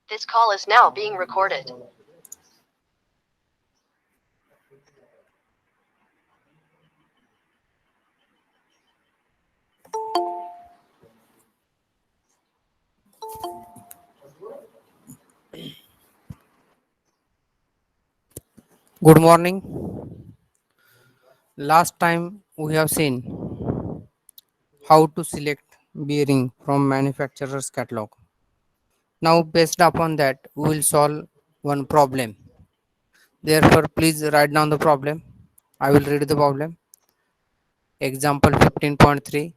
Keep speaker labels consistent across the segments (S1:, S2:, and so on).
S1: This call is now being recorded.
S2: Good morning. Last time we have seen how to select bearing from manufacturer's catalog. Now based upon that we will solve one problem. Therefore please write down the problem. I will read the problem. Example 15.3.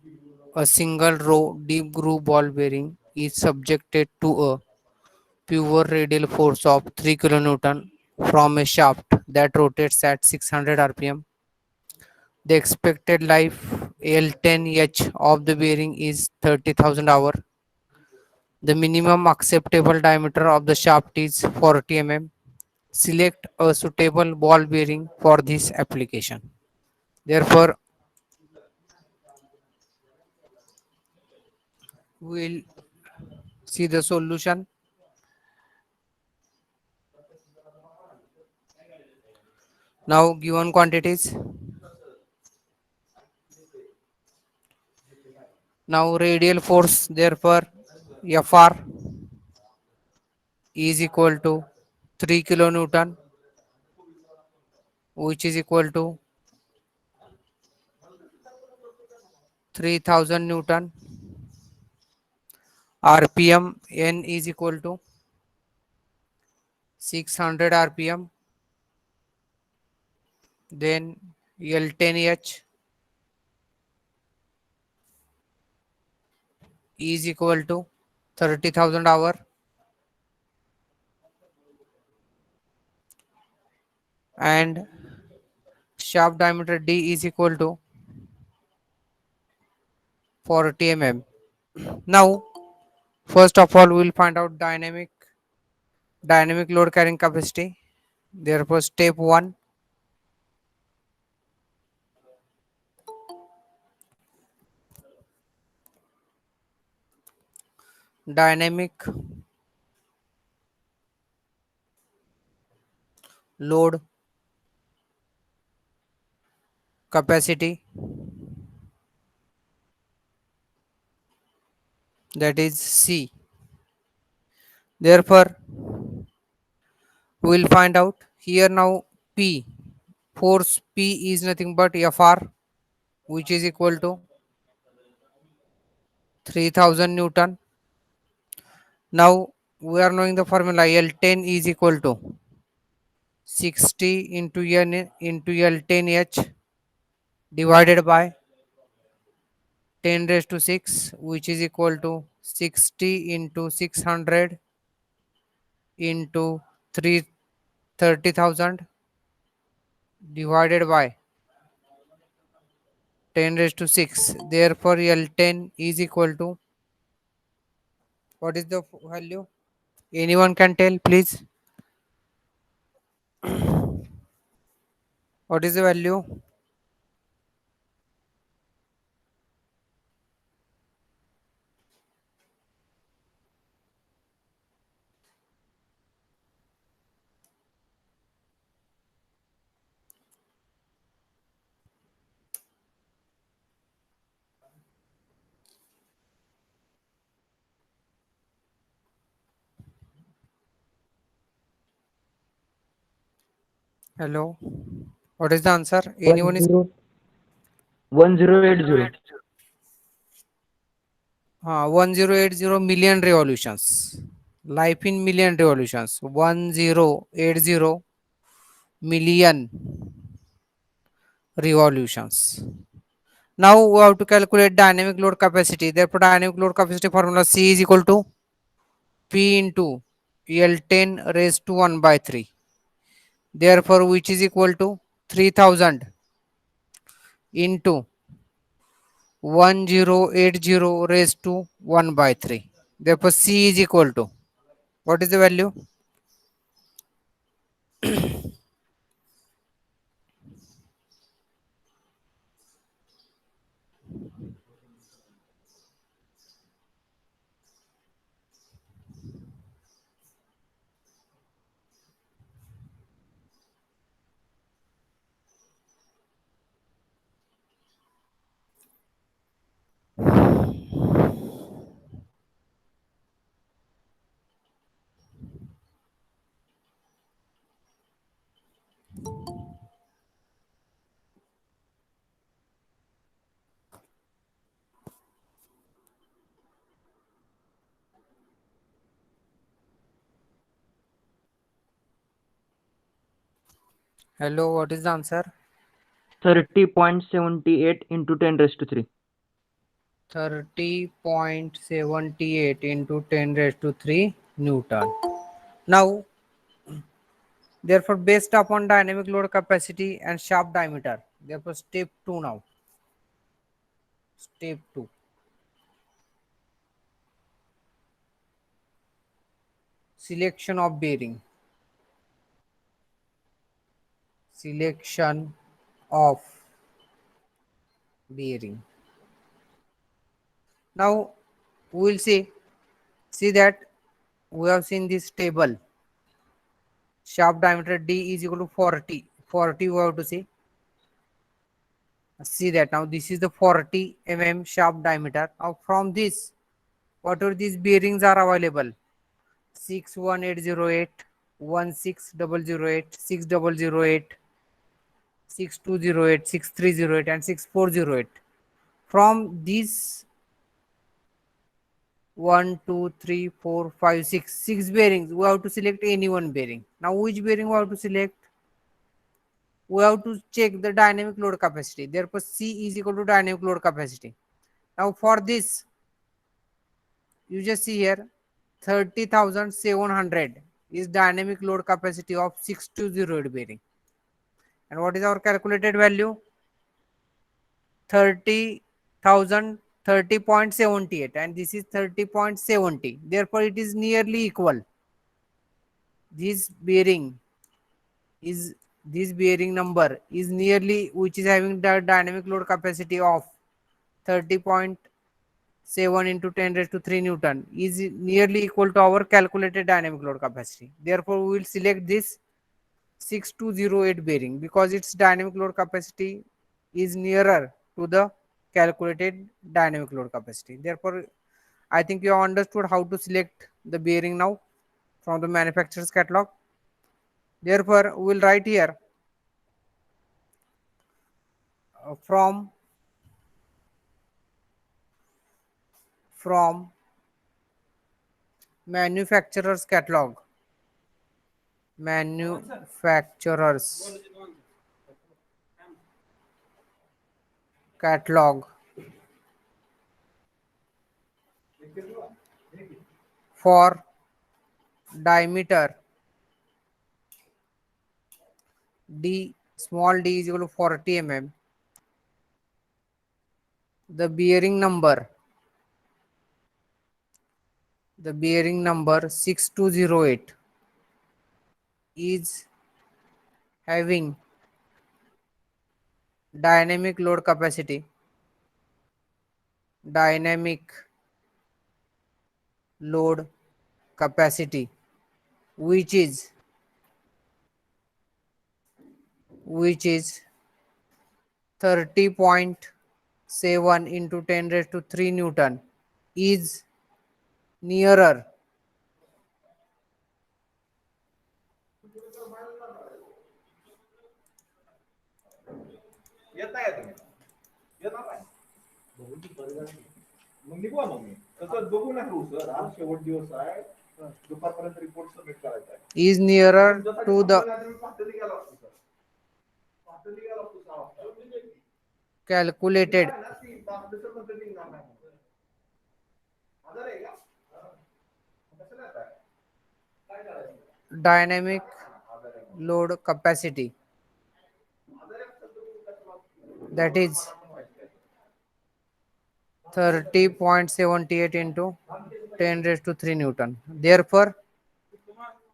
S2: A single row deep groove ball bearing is subjected to a pure radial force of 3 kN from a shaft that rotates at 600 rpm. The expected life L10H of the bearing is 30,000 hour. The minimum acceptable diameter of the shaft is 40 mm. Select a suitable ball bearing for this application. Therefore, we will see the solution. Now given quantities. Now radial force, therefore Fr is equal to 3 kilonewton, which is equal to 3000 Newton. RPM N is equal to 600 RPM. Then L10H is equal to 30,000 hour, and shaft diameter D is equal to 40 mm. Now first of all we will find out dynamic load carrying capacity. Therefore step 1, dynamic load capacity, that is C. Therefore we will find out here now P. Force P is nothing but Fr, which is equal to 3000 Newton. Now we are knowing the formula L10 is equal to 60 into N into L10H divided by 10 raised to 6, which is equal to 60 into 600 into 30,000 divided by 10 raised to 6. Therefore L10 is equal to, what is the value? Anyone can tell please? What is the value? Hello. What is the answer?
S3: One
S2: Anyone is
S3: zero 1080.
S2: 1080 million revolutions. Life in million revolutions. 1080 million revolutions. Now we have to calculate dynamic load capacity. Therefore, dynamic load capacity formula C is equal to P into L10 raised to 1 by 3. Therefore, which is equal to 3000 into 1080 raised to 1 by 3. Therefore, C is equal to, what is the value? Hello, what is the answer?
S3: 30.78 into 10 raised to 3.
S2: 30.78 into 10 raised to 3 Newton. Now, therefore, based upon dynamic load capacity and shaft diameter, therefore, step 2 now. Step 2. Selection of bearing. Selection of bearing. Now, we will see that we have seen this table. Shaft diameter D is equal to 40. 40 we have to see that. Now this is the 40 mm shaft diameter. Now from this, whatever these bearings are available, 61808, 16008, 6008, 6208, 6308, and 6408. From these 1, 2, 3, 4, 5, 6 bearings, we have to select any one bearing. Now which bearing we have to select? We have to check the dynamic load capacity. Therefore, C is equal to dynamic load capacity. Now for this, you just see here 30,700 is dynamic load capacity of 6208 bearing. And what is our calculated value? 30,000 30.78, and this is 30.70. Therefore, it is nearly equal. This bearing is this bearing number is nearly, which is having the dynamic load capacity of 30.7 into 10 raised to 3 Newton, is nearly equal to our calculated dynamic load capacity. Therefore, we will select this 6208 bearing because its dynamic load capacity is nearer to the calculated dynamic load capacity. Therefore, I think you have understood how to select the bearing now from the manufacturer's catalog. Therefore, we will write here from manufacturer's catalog for diameter D, small d is equal to 40 mm. The bearing number 6208 is having dynamic load capacity which is 30.7 into 10 raised to 3 Newton is nearer
S4: येत नाही तुम्ही येणार नाही मग निघू मग मी तसं बघू नका हो सर आज शेवट दिवस आहे दुपारपर्यंत रिपोर्ट सबमिट करायचा आहे
S2: is nearer to the
S4: पातळी गेला असतो सर पातळी गेला असतो 6 वाजता
S2: calculated dynamic load capacity, that is 30.78 into 10 raised to 3 Newton. Therefore,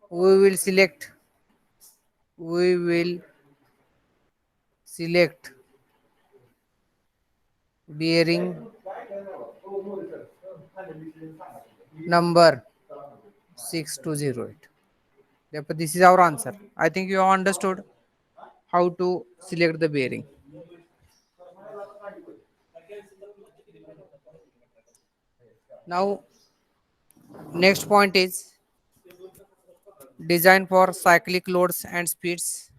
S2: we will select bearing number 6208. Therefore, this is our answer. I think you have understood how to select the bearing. Now, next point is design for cyclic loads and speeds.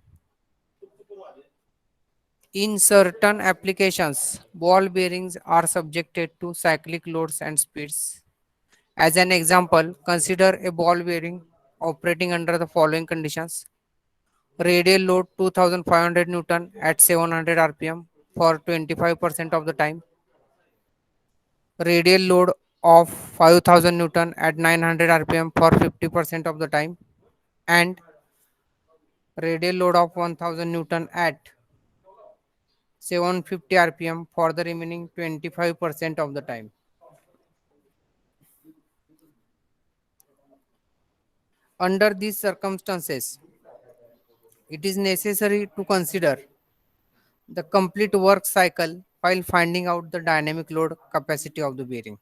S2: In certain applications, ball bearings are subjected to cyclic loads and speeds. As an example, consider a ball bearing operating under the following conditions. Radial load 2500 Newton at 700 RPM for 25% of the time. Radial load of 5000 Newton at 900 RPM for 50% of the time. And radial load of 1000 Newton at 750 RPM for the remaining 25% of the time. Under these circumstances, it is necessary to consider the complete work cycle while finding out the dynamic load capacity of the bearing.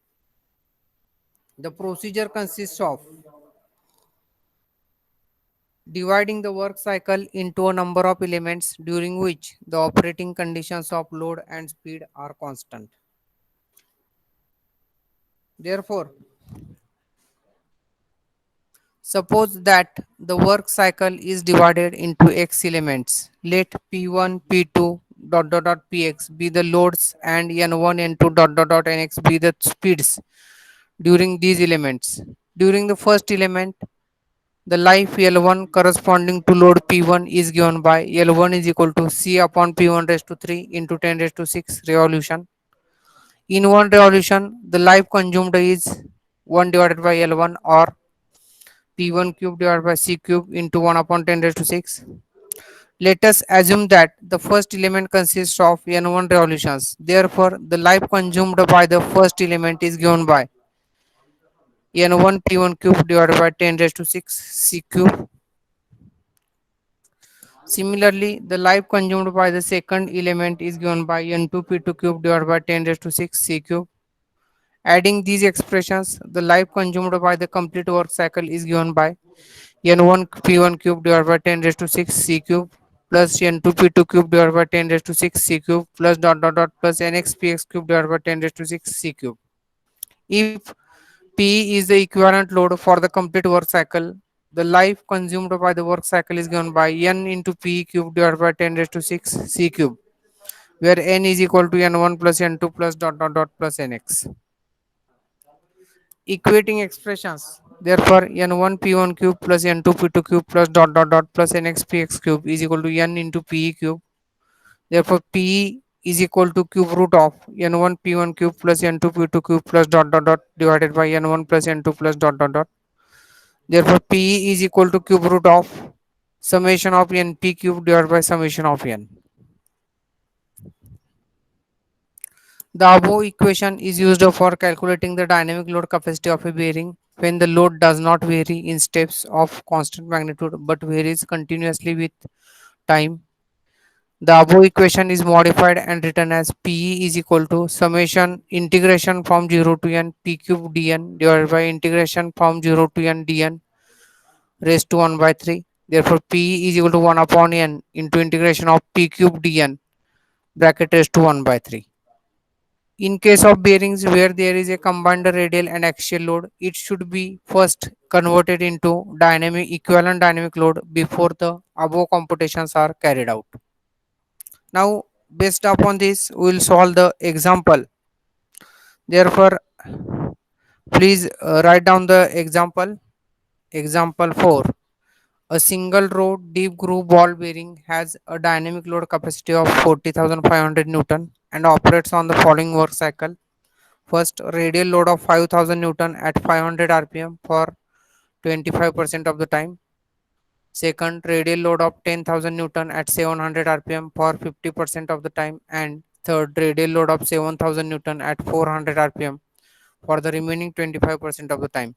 S2: The procedure consists of dividing the work cycle into a number of elements during which the operating conditions of load and speed are constant. Therefore, suppose that the work cycle is divided into x elements. Let P1, P2 px be the loads and n1, n2 nx be the speeds during these elements. During the first element, the life L1 corresponding to load P1 is given by L1 is equal to C upon P1 raised to 3 into 10 raised to 6 revolution. In one revolution, the life consumed is 1 divided by L1 or P1 cube divided by C cube into 1 upon 10 raised to 6. Let us assume that the first element consists of N1 revolutions. Therefore, the life consumed by the first element is given by N1 P1 cube divided by 10 raised to 6 C cube. Similarly, the life consumed by the second element is given by N2 P2 cube divided by 10 raised to 6 C cube. Adding these expressions, the life consumed by the complete work cycle is given by N1 P1 cube divided by 10 raised to 6 C cube plus N2 P2 cube divided by 10 raised to 6 C cube plus plus Nx Px cube divided by 10 raised to 6 C cube. If P is the equivalent load for the complete work cycle, the life consumed by the work cycle is given by N into P cube divided by 10 raised to 6 C cube, where N is equal to N1 plus N2 plus plus Nx. Equating expressions. Therefore, N1 P1 cube plus N2 P2 cube plus plus Nx Px cube is equal to N into Pe cube. Therefore, Pe is equal to cube root of N1 P1 cube plus N2 P2 cube plus divided by N1 plus N2 plus Therefore, Pe is equal to cube root of summation of Np cube divided by summation of N. The above equation is used for calculating the dynamic load capacity of a bearing when the load does not vary in steps of constant magnitude but varies continuously with time. The above equation is modified and written as Pe is equal to summation integration from 0 to n p cube dn divided by integration from 0 to n dn raised to 1 by 3. Therefore, Pe is equal to 1 upon n into integration of p cube dn bracket raised to 1 by 3. In case of bearings where there is a combined radial and axial load, it should be first converted into dynamic equivalent dynamic load before the above computations are carried out. Now, based upon this, we will solve the example. Therefore, please write down the example. Example 4. A single row deep groove ball bearing has a dynamic load capacity of 40,500 Newton and operates on the following work cycle. First, radial load of 5000 Newton at 500 RPM for 25% of the time. Second, radial load of 10,000 Newton at 700 RPM for 50% of the time. And third, radial load of 7,000 Newton at 400 RPM for the remaining 25% of the time.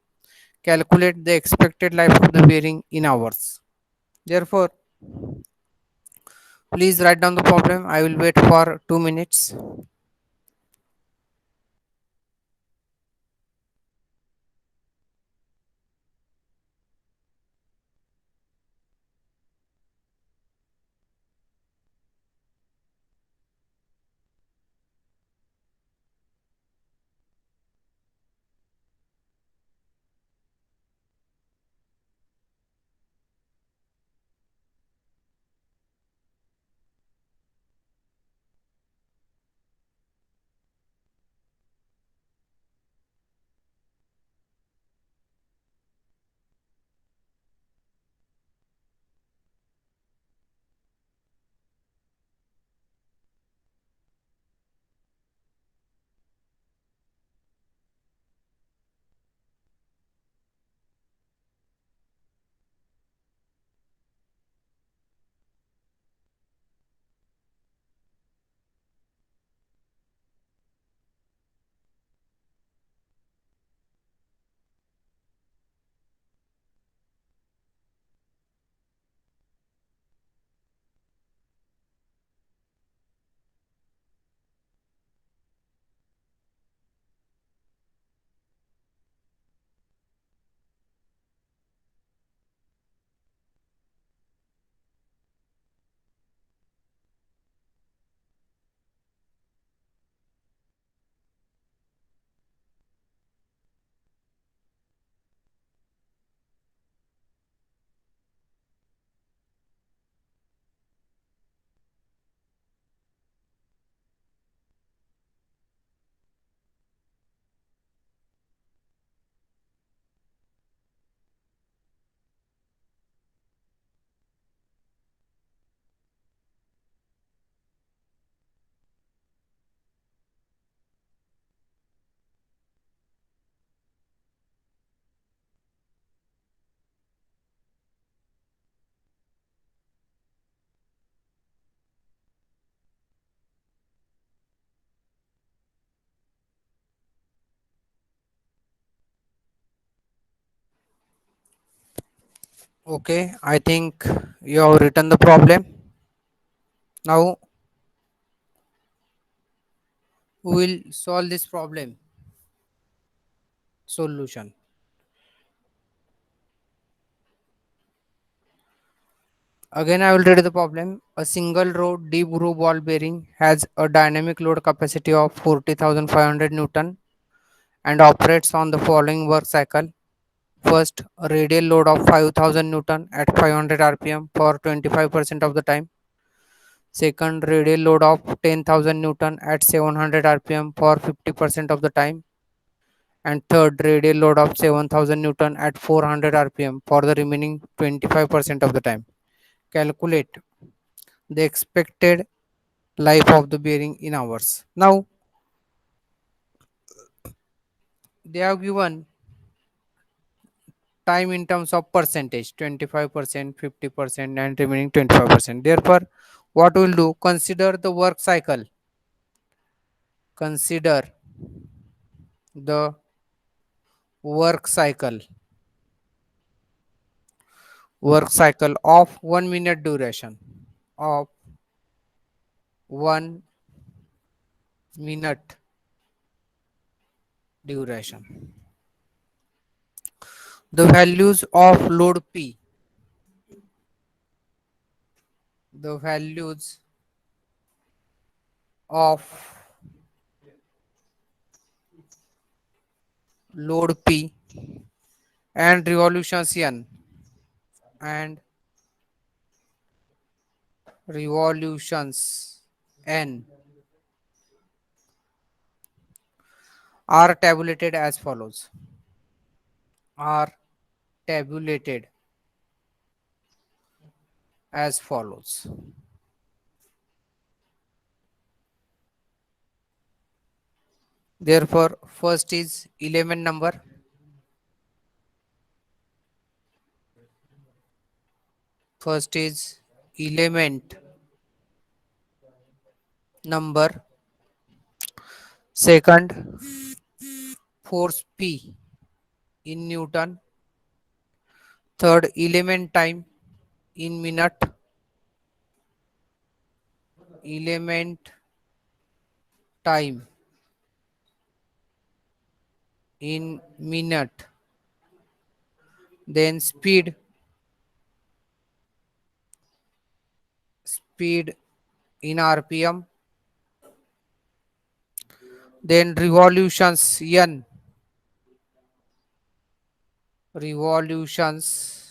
S2: Calculate the expected life of the bearing in hours. Therefore, please write down the problem. I will wait for 2 minutes. Okay, I think you have written the problem. Now we will solve this problem. Solution. Again, I will read the problem. A single row deep groove ball bearing has a dynamic load capacity of 40,500 Newton and operates on the following work cycle. First, a radial load of 5,000 Newton at 500 rpm for 25% of the time. Second, radial load of 10,000 Newton at 700 rpm for 50% of the time. And third, radial load of 7,000 Newton at 400 rpm for the remaining 25% of the time. Calculate the expected life of the bearing in hours. Now, they have given time in terms of percentage 25%, 50%, and remaining 25%. Therefore, what we'll do, consider the work cycle. Consider the work cycle. Work cycle of 1 minute duration. Of 1 minute duration. The values of load P. The values of load P and revolutions N and revolutions N are tabulated as follows. Are tabulated as follows. Therefore, first is element number. First is element number. Second, force P in Newton. Third, element time in minute. Element time in minute. Then speed in rpm. Then revolutions n. Revolutions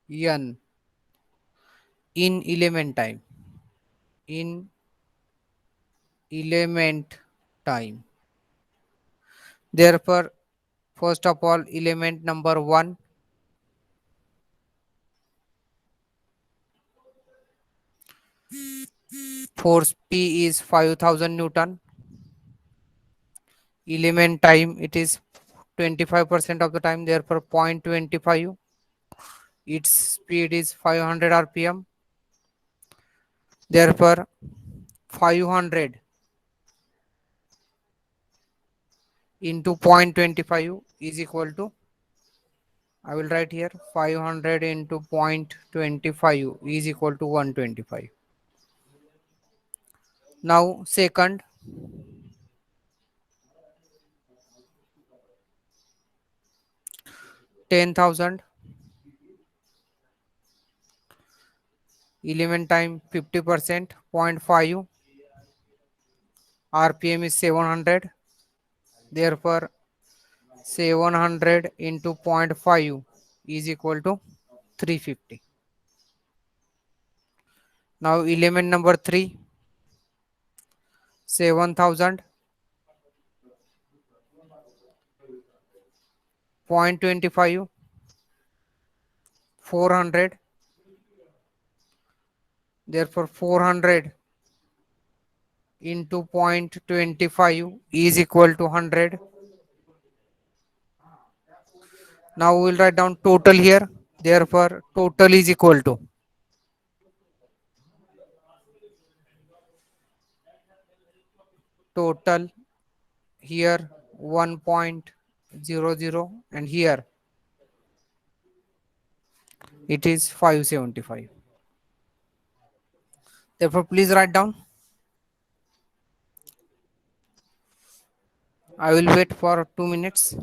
S2: n in element time. In element time. Therefore, first of all, element number 1, force P is 5,000 Newton. Element time, it is 25% of the time, therefore 0.25. Its speed is 500 rpm. Therefore, 500 into 0.25 is equal to, I will write here, 500 into 0.25 is equal to 125. Now, second, 10,000. Element time 50%, 0.5. RPM is 700. Therefore, 700 into 0.5 is equal to 350. Now, element number 3, 7,000, 0.25, 400. Therefore, 400 into 0.25 is equal to 100. Now, we will write down total here. Therefore, total is equal to, total here 1.00 and here it is 575. Therefore, please write down. I will wait for 2 minutes.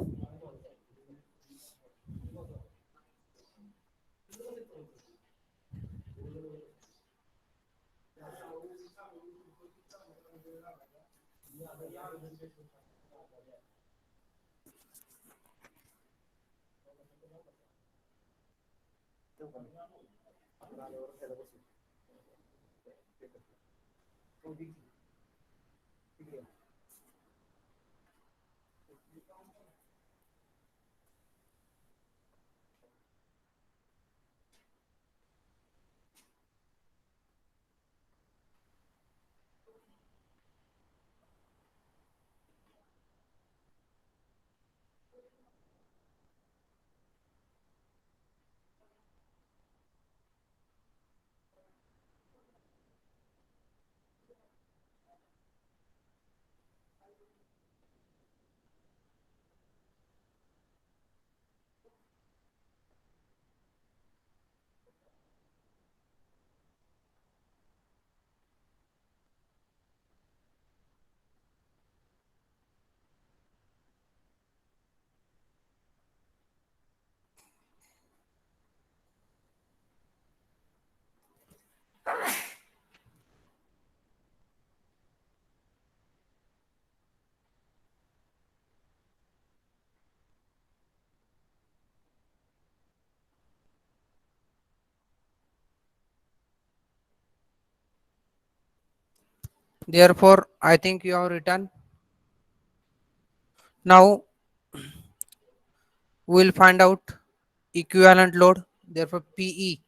S2: Therefore, I think you have written. Now we will find out equivalent load. Therefore, PE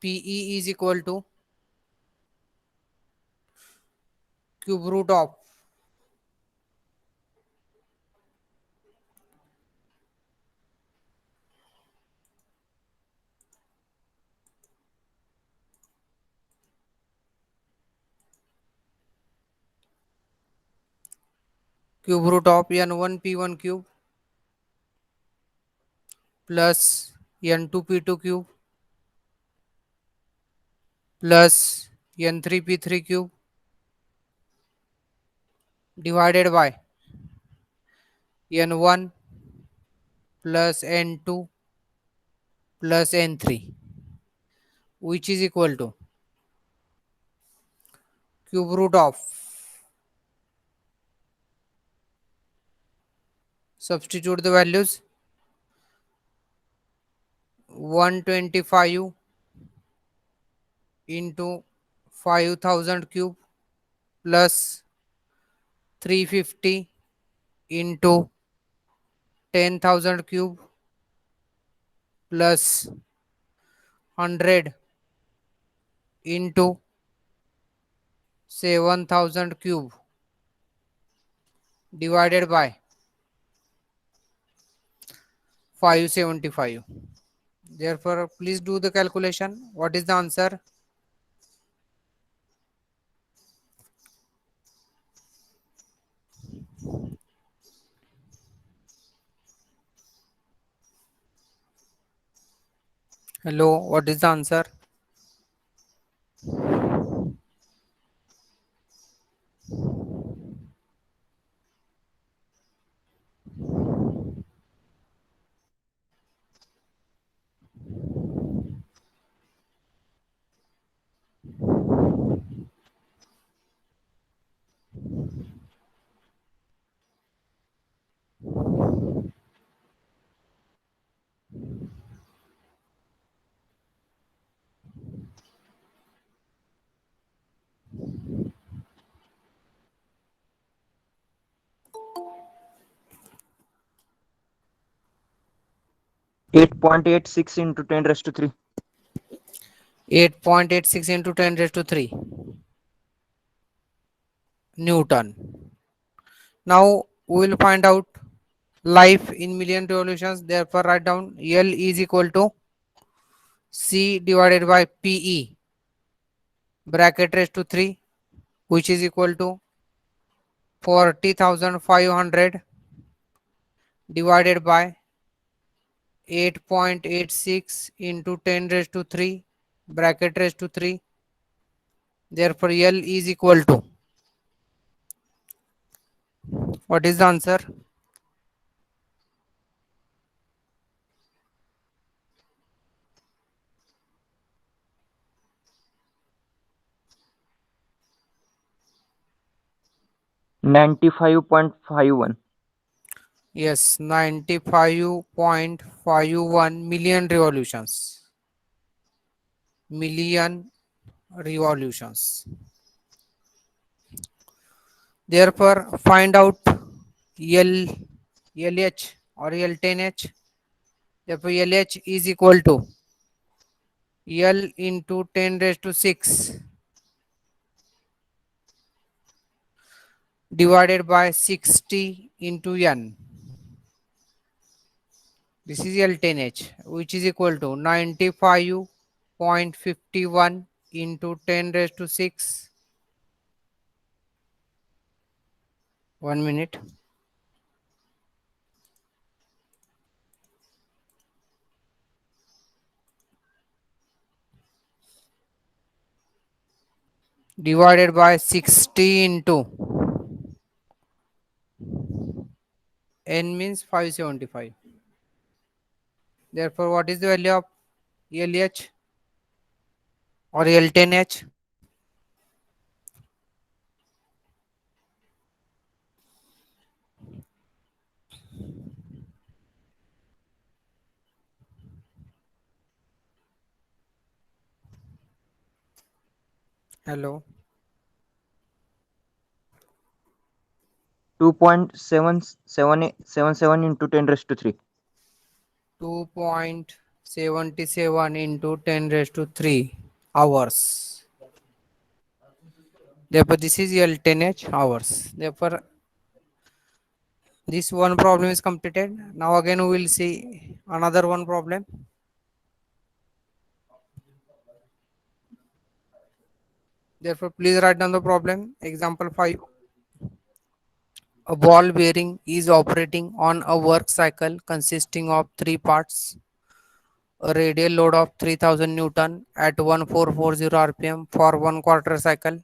S2: is equal to cube root of N1 P1 cube plus N2 P2 cube plus N3 P3 cube divided by N1 plus N2 plus N3, which is equal to cube root of, substitute the values, 125 into 5000 cube plus 350 into 10,000 cube plus 100 into 7,000 cube divided by 575. Therefore, please do the calculation. What is the answer? Hello, what is the answer?
S3: Eight point 86 into 10 raised to 3.
S2: 8.86 into 10 raised to 3 Newton. Now we will find out life in million revolutions. Therefore, write down L is equal to C divided by PE bracket raised to 3, which is equal to 40,500 divided by 8.86 into 10 raised to 3 bracket raised to 3. Therefore, L is equal to, what is the answer?
S3: $95.51.
S2: Yes, 95.51 million revolutions. Million revolutions. Therefore, find out L, LH or L10H. Therefore, LH is equal to L into 10 raised to 6 divided by 60 into N. This is L10H, which is equal to 95.51 into 10 raised to 6. 1 minute. Divided by 60 into N means 575. Therefore, what is the value of LH or L10H? Hello.
S3: 2.7777 into 10 raised to 3.
S2: 2.77 into 10 raised to 3 hours. Therefore, this is L10H hours. Therefore, this one problem is completed. Now again we will see another one problem. Therefore, please write down the problem. Example 5. A ball bearing is operating on a work cycle consisting of three parts. A radial load of 3000 Newton at 1440 rpm for 1/4 cycle.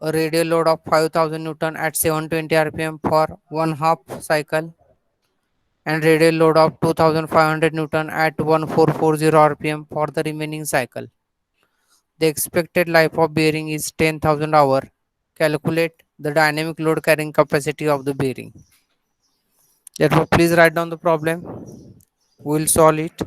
S2: A radial load of 5000 Newton at 720 rpm for 1/2 cycle. And radial load of 2500 Newton at 1440 rpm for the remaining cycle. The expected life of bearing is 10,000 hour. Calculate the dynamic load carrying capacity of the bearing. Therefore, please write down the problem. We will solve it.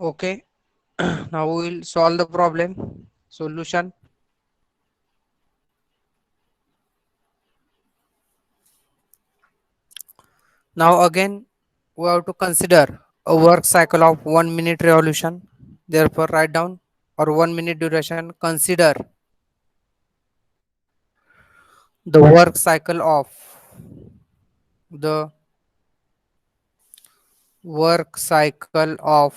S2: Okay. Now we will solve the problem. Solution. Now again we have to consider a work cycle of 1 minute revolution. Therefore write down or 1 minute duration. Consider the work cycle of the work cycle of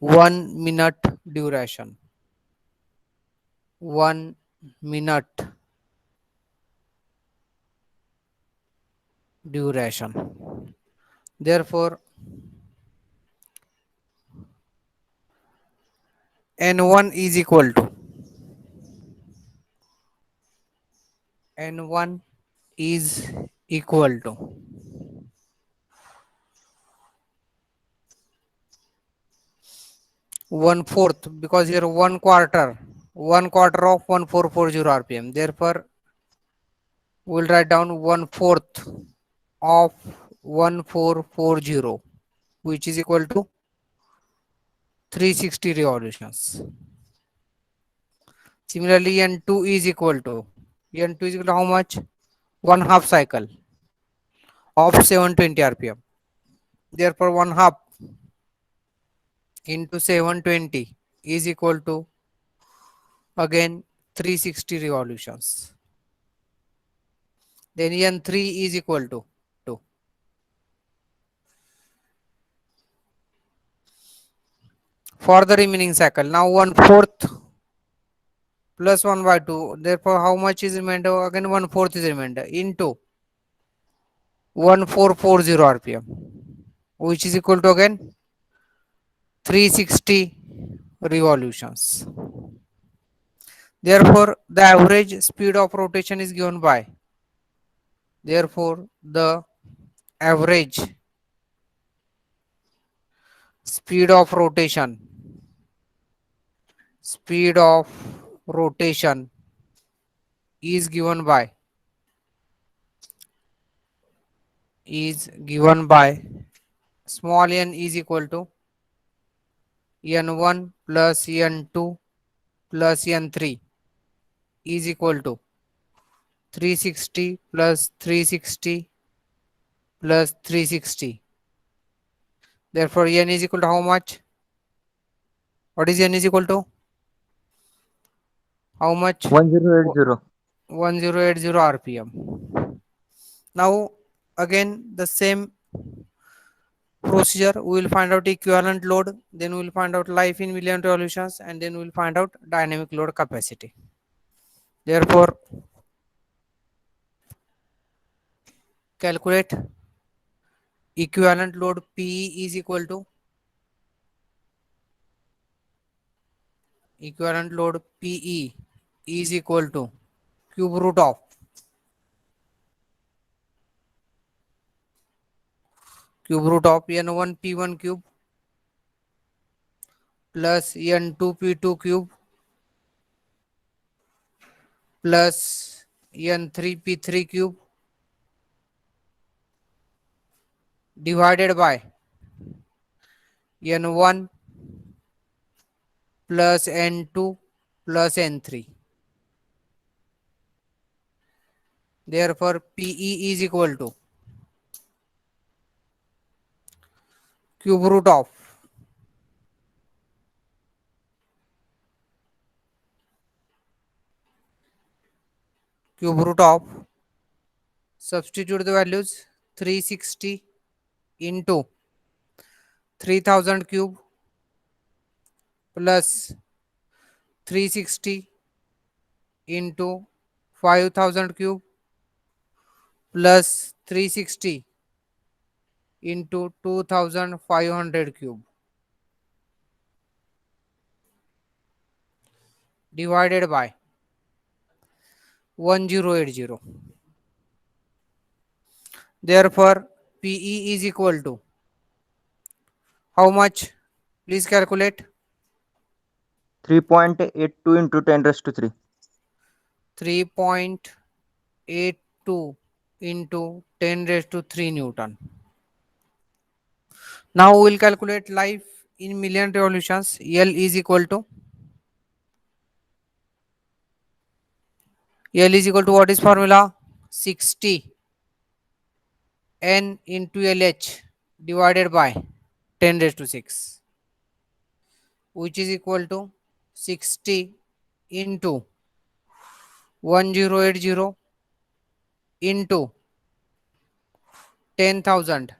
S2: 1 minute duration. 1 minute duration. Therefore n1 is equal to n1 is equal to 1/4, because here 1/4 of 1440 rpm. Therefore we'll write down 1/4 of 1440, which is equal to 360 revolutions. Similarly n2 is equal to how much? 1/2 cycle of 720 rpm. Therefore 1/2 into 720 is equal to again 360 revolutions. Then n3 is equal to for the remaining cycle. Now 1/4 plus 1/2. Therefore how much is remainder? Again 1/4 is remainder into 1440 rpm, which is equal to again 360 revolutions. Therefore the average speed of rotation is given by, therefore the average speed of rotation is given by small n is equal to n1 plus n2 plus n3 is equal to 360 plus 360 plus 360. Therefore n is equal to how much? What is n is equal to? How much?
S3: 1080.
S2: 1080 rpm. Now again the same procedure, we will find out equivalent load, then we will find out life in million revolutions, and then we will find out dynamic load capacity. Therefore calculate equivalent load. PE is equal to equivalent load PE is equal to cube root of n1 P1 cube plus n2 P2 cube plus n3 P3 cube divided by n1 plus n2 plus n3. Therefore PE is equal to cube root of substitute the values, 360 into 3000 cube plus 360 into 5000 cube plus 360 into 2500 cube divided by 1080. Therefore PE is equal to how much? Please calculate.
S3: 3.82 into 10 raised to 3.
S2: 3.82 into 10 raised to 3 Newton. Now we will calculate life in million revolutions, L is equal to what is formula? 60 N into LH divided by 10 raised to 6, which is equal to 60 into 1080 into 10,000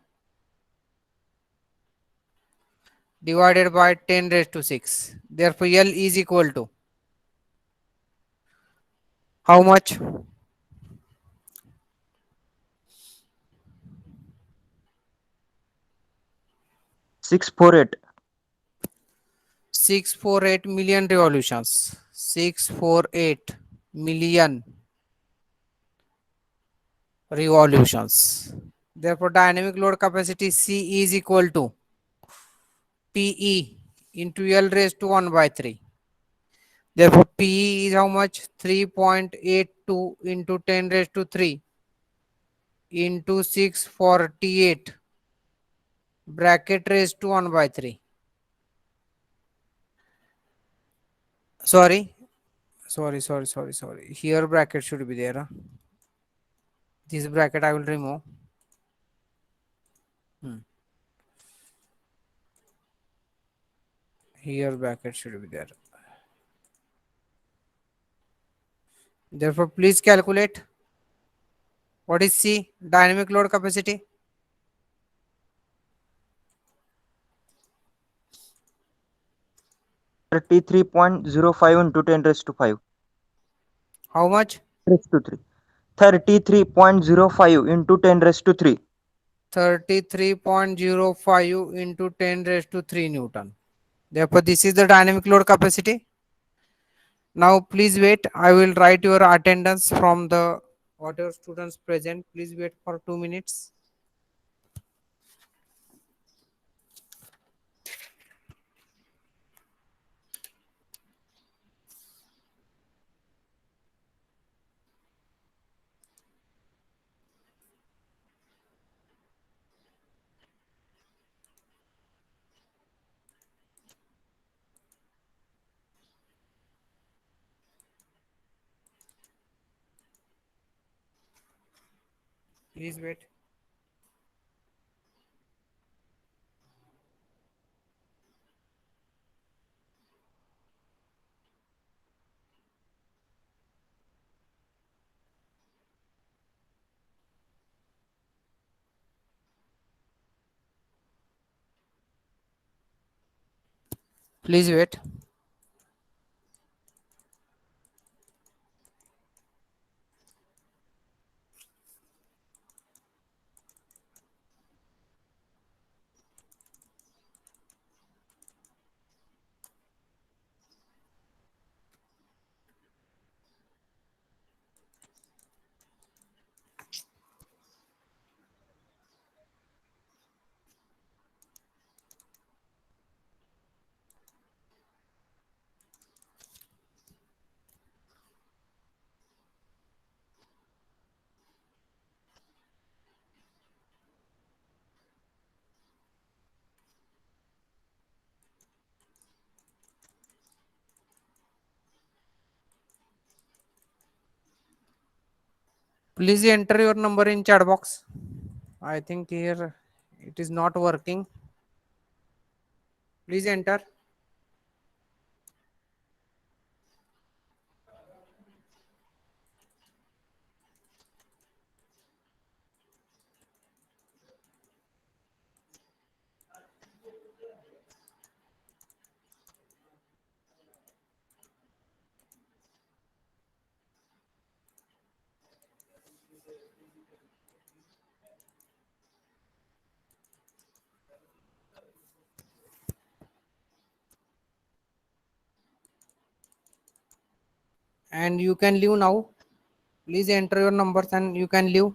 S2: divided by 10 raised to 6. Therefore, L is equal to how much?
S3: 648.
S2: 648 million revolutions. 648 million revolutions. Therefore, dynamic load capacity C is equal to PE into L raised to 1 by 3. Therefore, PE is how much? 3.82 into 10 raised to 3 into 648 bracket raised to 1 by 3. Sorry. Here bracket should be there. This bracket I will remove. Here bracket should be there. Therefore, please calculate what is C, dynamic load capacity.
S3: Thirty-three 3.05 into 10 raised to 5.
S2: How much?
S3: Raised to 3. 33.05 into 10 raised to 3.
S2: 33.05 into 10 raised to 3 Newton. Therefore, this is the dynamic load capacity. Now, please wait. I will write your attendance from the whatever students present. Please wait for 2 minutes. Please wait. Please wait. Please enter your number in chat box. I think here it is not working. Please enter. And you can leave now. Please enter your numbers and you can leave.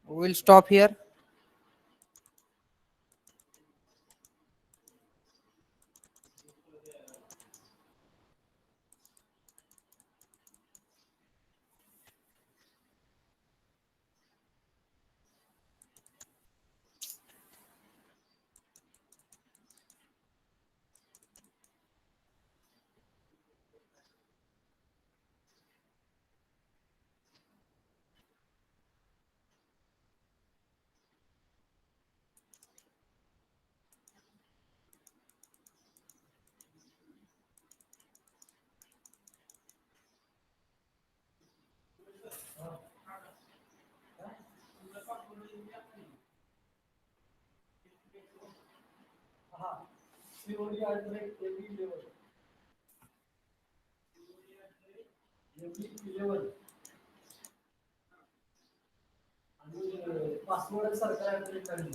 S2: We'll stop here.
S5: Password सरकार
S2: करू